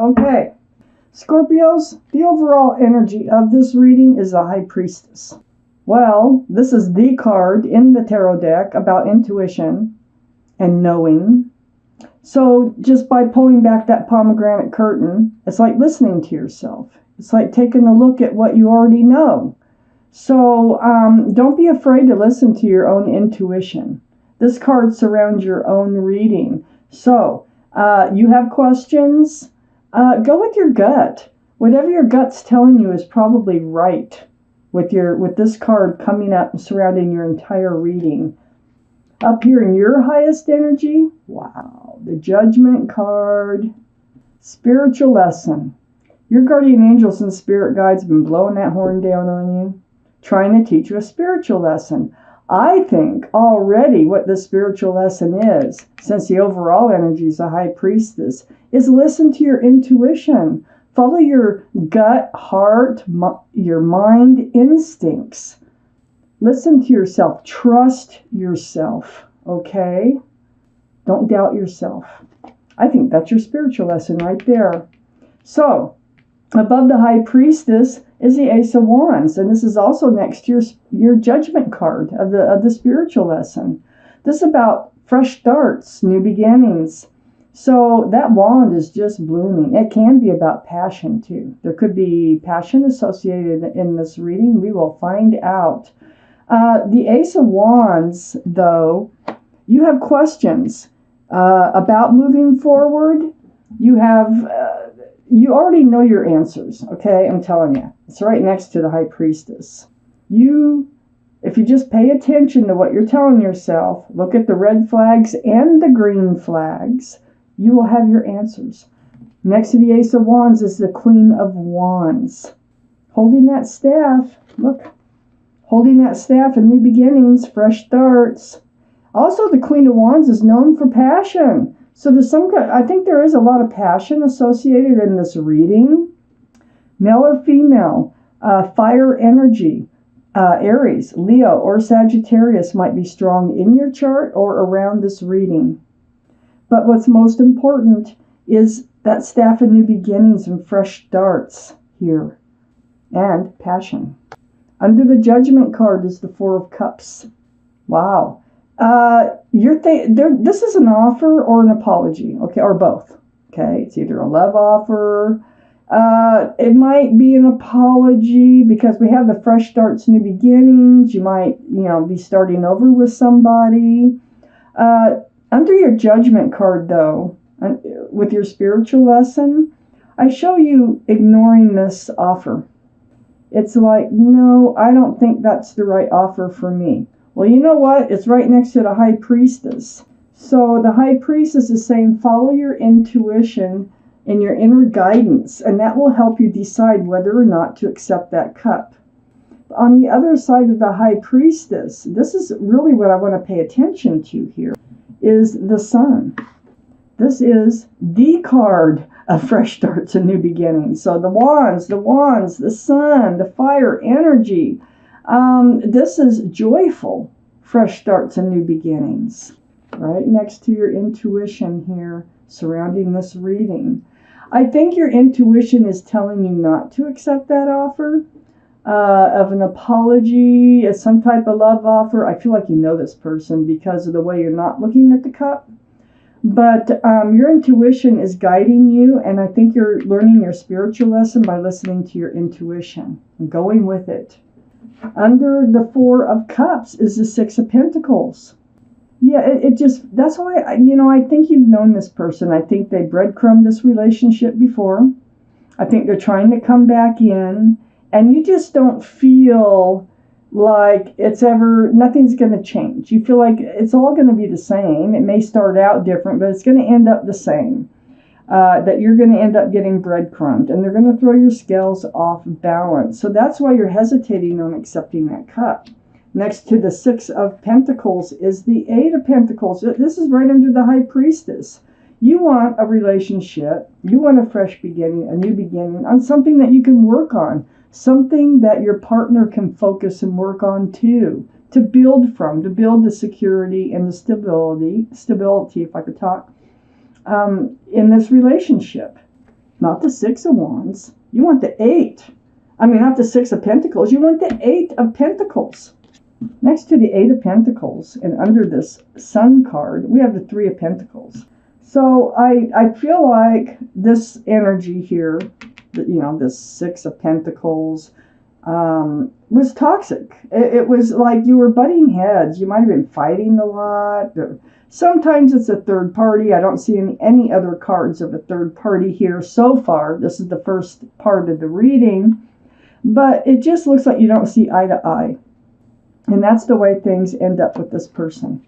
Okay. Scorpios, the overall energy of this reading is the High Priestess. Well, this is the card in the tarot deck about intuition and knowing. So just by pulling back that pomegranate curtain, it's like listening to yourself. It's like taking a look at what you already know. So don't be afraid to listen to your own intuition. This card surrounds your own reading. So you have questions, go with your gut. Whatever your gut's telling you is probably right with this card coming up and surrounding your entire reading. Up here in your highest energy, wow, the Judgment card, spiritual lesson. Your guardian angels and spirit guides have been blowing that horn down on you, trying to teach you a spiritual lesson. I think already what the spiritual lesson is, since the overall energy is a High Priestess, is listen to your intuition. Follow your gut, heart, your mind instincts. Listen to yourself. Trust yourself, okay? Don't doubt yourself. I think that's your spiritual lesson right there. So, above the High Priestess is the Ace of Wands, and this is also next to your Judgment card of the spiritual lesson. This is about fresh starts, new beginnings. So that wand is just blooming. It can be about passion too. There could be passion associated in this reading. We will find out. The Ace of Wands, though, you have questions about moving forward. You already know your answers, okay? I'm telling you. It's right next to the High Priestess. If you just pay attention to what you're telling yourself, look at the red flags and the green flags, you will have your answers. Next to the Ace of Wands is the Queen of Wands. Holding that staff, look. Holding that staff and new beginnings, fresh starts. Also, the Queen of Wands is known for passion. So I think there is a lot of passion associated in this reading. Male or female, fire energy, Aries, Leo, or Sagittarius might be strong in your chart or around this reading. But what's most important is that staff and new beginnings and fresh starts here. And passion. Under the Judgment card is the Four of Cups. Wow. This is an offer or an apology, okay, or both. Okay, it's either a love offer. It might be an apology because we have the fresh starts, new beginnings. You might, be starting over with somebody. Under your Judgment card, though, with your spiritual lesson, I show you ignoring this offer. It's like, no, I don't think that's the right offer for me. Well, you know what? It's right next to the High Priestess. So the High Priestess is saying follow your intuition and your inner guidance, and that will help you decide whether or not to accept that cup. On the other side of the High Priestess, this is really what I want to pay attention to here, is the Sun. This is the card of fresh starts and new beginnings. So the wands, the sun, the fire energy. This is joyful fresh starts and new beginnings. Right next to your intuition here surrounding this reading. I think your intuition is telling you not to accept that offer of an apology, as some type of love offer. I feel like you know this person because of the way you're not looking at the cup. But your intuition is guiding you, and I think you're learning your spiritual lesson by listening to your intuition and going with it. Under the Four of Cups is the Six of Pentacles. Yeah, that's why, I think you've known this person. I think they breadcrumbed this relationship before. I think they're trying to come back in, and you just don't feel like nothing's going to change. You feel like it's all going to be the same. It may start out different, but it's going to end up the same. That you're going to end up getting breadcrumbed, and they're going to throw your scales off balance. So that's why you're hesitating on accepting that cup. Next to the Six of Pentacles is the Eight of Pentacles. This is right under the High Priestess. You want a relationship. You want a fresh beginning, a new beginning on something that you can work on. Something that your partner can focus and work on too, to build from, to build the security and the stability, if I could talk, in this relationship. not the Six of Wands. You want the Eight. I mean, not the Six of Pentacles. You want the Eight of Pentacles. Next to the Eight of Pentacles, and under this Sun card, we have the Three of Pentacles. So I feel like this energy here, this Six of Pentacles, was toxic. It was like you were butting heads. You might have been fighting a lot. Sometimes it's a third party. I don't see any other cards of a third party here so far. This is the first part of the reading. But it just looks like you don't see eye to eye. And that's the way things end up with this person.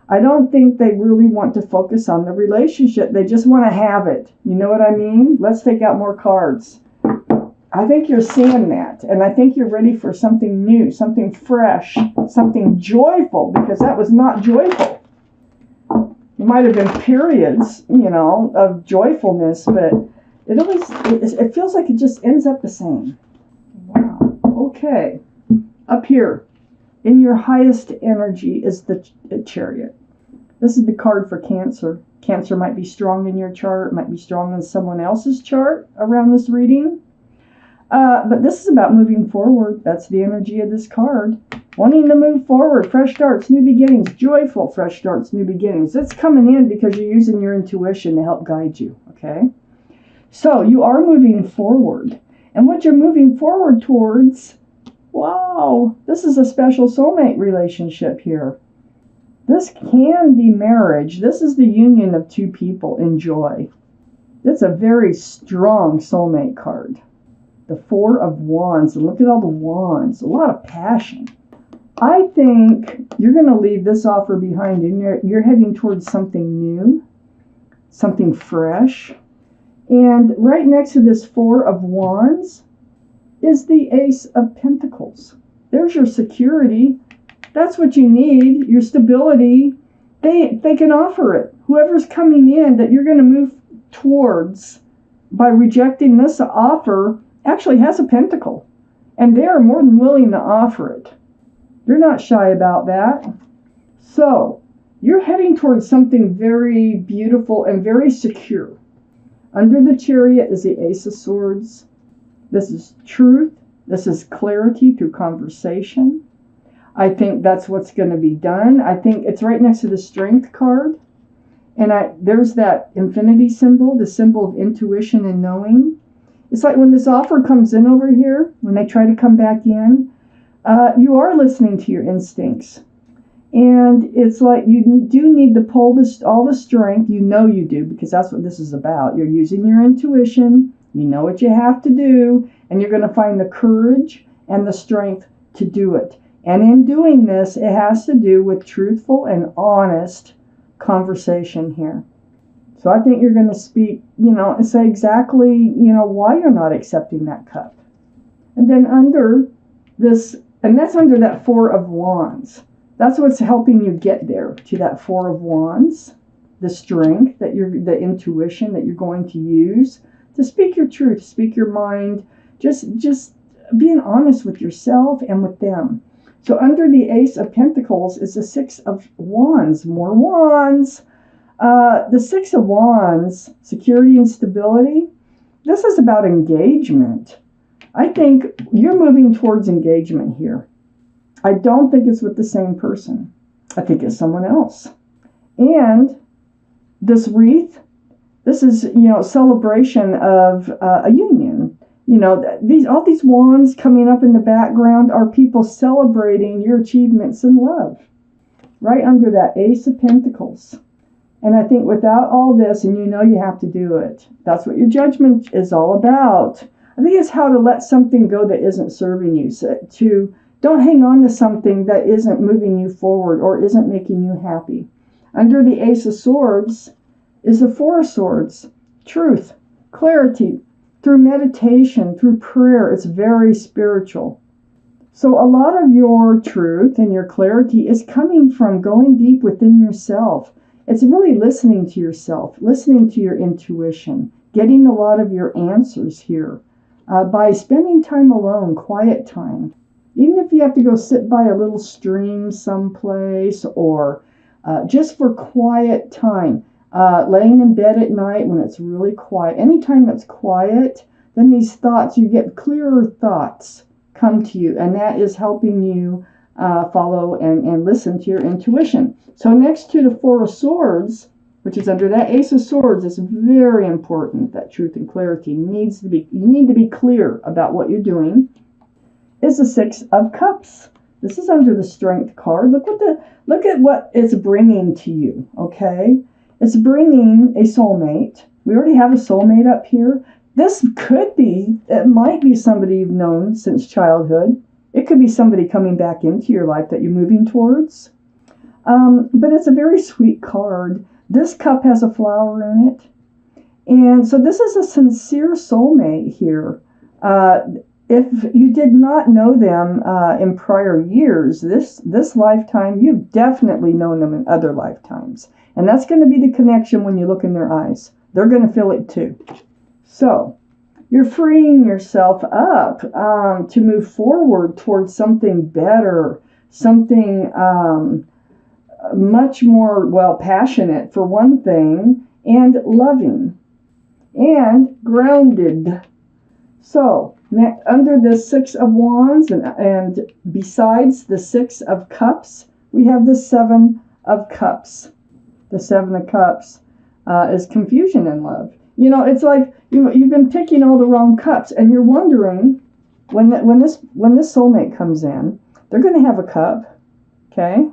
I don't think they really want to focus on the relationship. They just want to have it. You know what I mean? Let's take out more cards. I think you're seeing that. And I think you're ready for something new, something fresh, something joyful, because that was not joyful. It might have been periods, of joyfulness, but it feels like it just ends up the same. Wow. Okay. Up here, in your highest energy is the Chariot. This is the card for Cancer. Cancer might be strong in your chart, might be strong in someone else's chart around this reading. But this is about moving forward. That's the energy of this card. Wanting to move forward, fresh starts, new beginnings, joyful fresh starts, new beginnings. It's coming in because you're using your intuition to help guide you, okay? So you are moving forward. And what you're moving forward towards, wow, this is a special soulmate relationship here. This can be marriage. This is the union of two people in joy. It's a very strong soulmate card. The Four of Wands. Look at all the wands. A lot of passion. I think you're going to leave this offer behind and you're heading towards something new, something fresh. And right next to this Four of Wands is the Ace of Pentacles. There's your security. That's what you need, your stability. They can offer it. Whoever's coming in that you're going to move towards by rejecting this offer actually has a pentacle. And they are more than willing to offer it. You're not shy about that. So, you're heading towards something very beautiful and very secure. Under the Chariot is the Ace of Swords. This is truth. This is clarity through conversation. I think that's what's going to be done. I think it's right next to the Strength card. And there's that infinity symbol, the symbol of intuition and knowing. It's like when this offer comes in over here, when they try to come back in, you are listening to your instincts. And it's like you do need to pull all the strength. You know you do, because that's what this is about. You're using your intuition. You know what you have to do. And you're going to find the courage and the strength to do it. And in doing this, it has to do with truthful and honest conversation here. So I think you're going to speak, and say exactly, why you're not accepting that cup. And then under this, and that's under that Four of Wands. That's what's helping you get there, to that Four of Wands, the strength, the intuition that you're going to use to speak your truth, speak your mind, just being honest with yourself and with them. So under the Ace of Pentacles is the Six of Wands, more wands. The Six of Wands, security and stability, this is about engagement. I think you're moving towards engagement here. I don't think it's with the same person. I think it's someone else. And this wreath, this is, celebration of a union. All these wands coming up in the background are people celebrating your achievements in love. Right under that Ace of Pentacles. And I think without all this, and you have to do it, that's what your judgment is all about. I think it's how to let something go that isn't serving you. So don't hang on to something that isn't moving you forward or isn't making you happy. Under the Ace of Swords is the Four of Swords. Truth, clarity, through meditation, through prayer. It's very spiritual. So a lot of your truth and your clarity is coming from going deep within yourself. It's really listening to yourself, listening to your intuition, getting a lot of your answers here by spending time alone, quiet time. Even if you have to go sit by a little stream someplace or just for quiet time, Laying in bed at night when it's really quiet. Anytime that's quiet, then these thoughts, you get clearer thoughts come to you, and that is helping you follow and listen to your intuition. So next to the Four of Swords, which is under that Ace of Swords, it's very important that truth and clarity needs to be, you need to be clear about what you're doing, is the Six of Cups. This is under the Strength card. Look at what it's bringing to you, okay? It's bringing a soulmate. We already have a soulmate up here. This could be, it might be somebody you've known since childhood. It could be somebody coming back into your life that you're moving towards. But it's a very sweet card. This cup has a flower in it. And so this is a sincere soulmate here. If you did not know them in prior years, this lifetime, you've definitely known them in other lifetimes. And that's going to be the connection when you look in their eyes. They're going to feel it too. So you're freeing yourself up to move forward towards something better, something much more, well, passionate for one thing, and loving, and grounded. So under the Six of Wands and besides the Six of Cups, we have the Seven of Cups. The Seven of Cups is confusion in love. You know, it's like you've been picking all the wrong cups, and you're wondering when this soulmate comes in, they're going to have a cup, okay?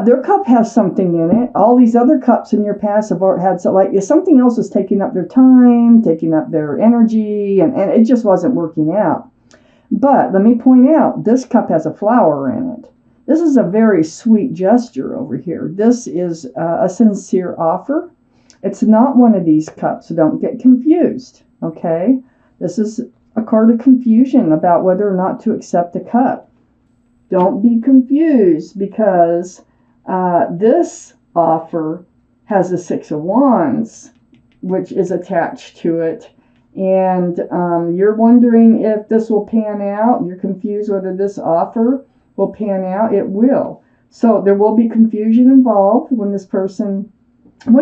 Their cup has something in it. All these other cups in your past have had something else was taking up their time, taking up their energy, and it just wasn't working out. But let me point out, this cup has a flower in it. This is a very sweet gesture over here. This is a sincere offer. It's not one of these cups, so don't get confused, okay? This is a card of confusion about whether or not to accept the cup. Don't be confused, because this offer has a Six of Wands, which is attached to it. And you're wondering if this will pan out. You're confused whether this offer will pan out. It will. So there will be confusion involved when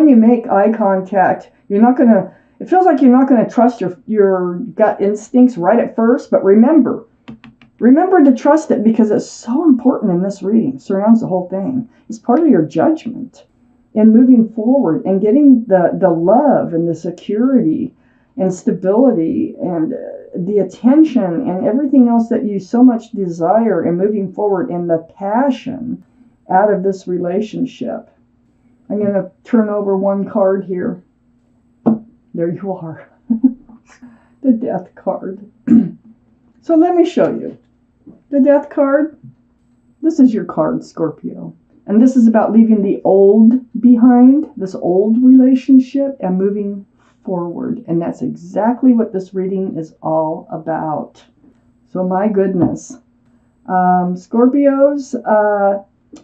you make eye contact. It feels like you're not going to trust your gut instincts right at first, but remember to trust it, because it's so important in this reading. It surrounds the whole thing. It's part of your judgment in moving forward and getting the love and the security and stability and the attention and everything else that you so much desire, and moving forward in the passion out of this relationship. I'm going to turn over one card here. There you are. The Death card. So let me show you. The Death card. This is your card, Scorpio. And this is about leaving the old behind, this old relationship, and moving forward. And that's exactly what this reading is all about. So my goodness. Scorpios,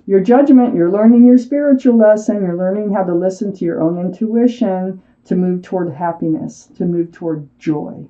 your judgment, you're learning your spiritual lesson. You're learning how to listen to your own intuition to move toward happiness, to move toward joy.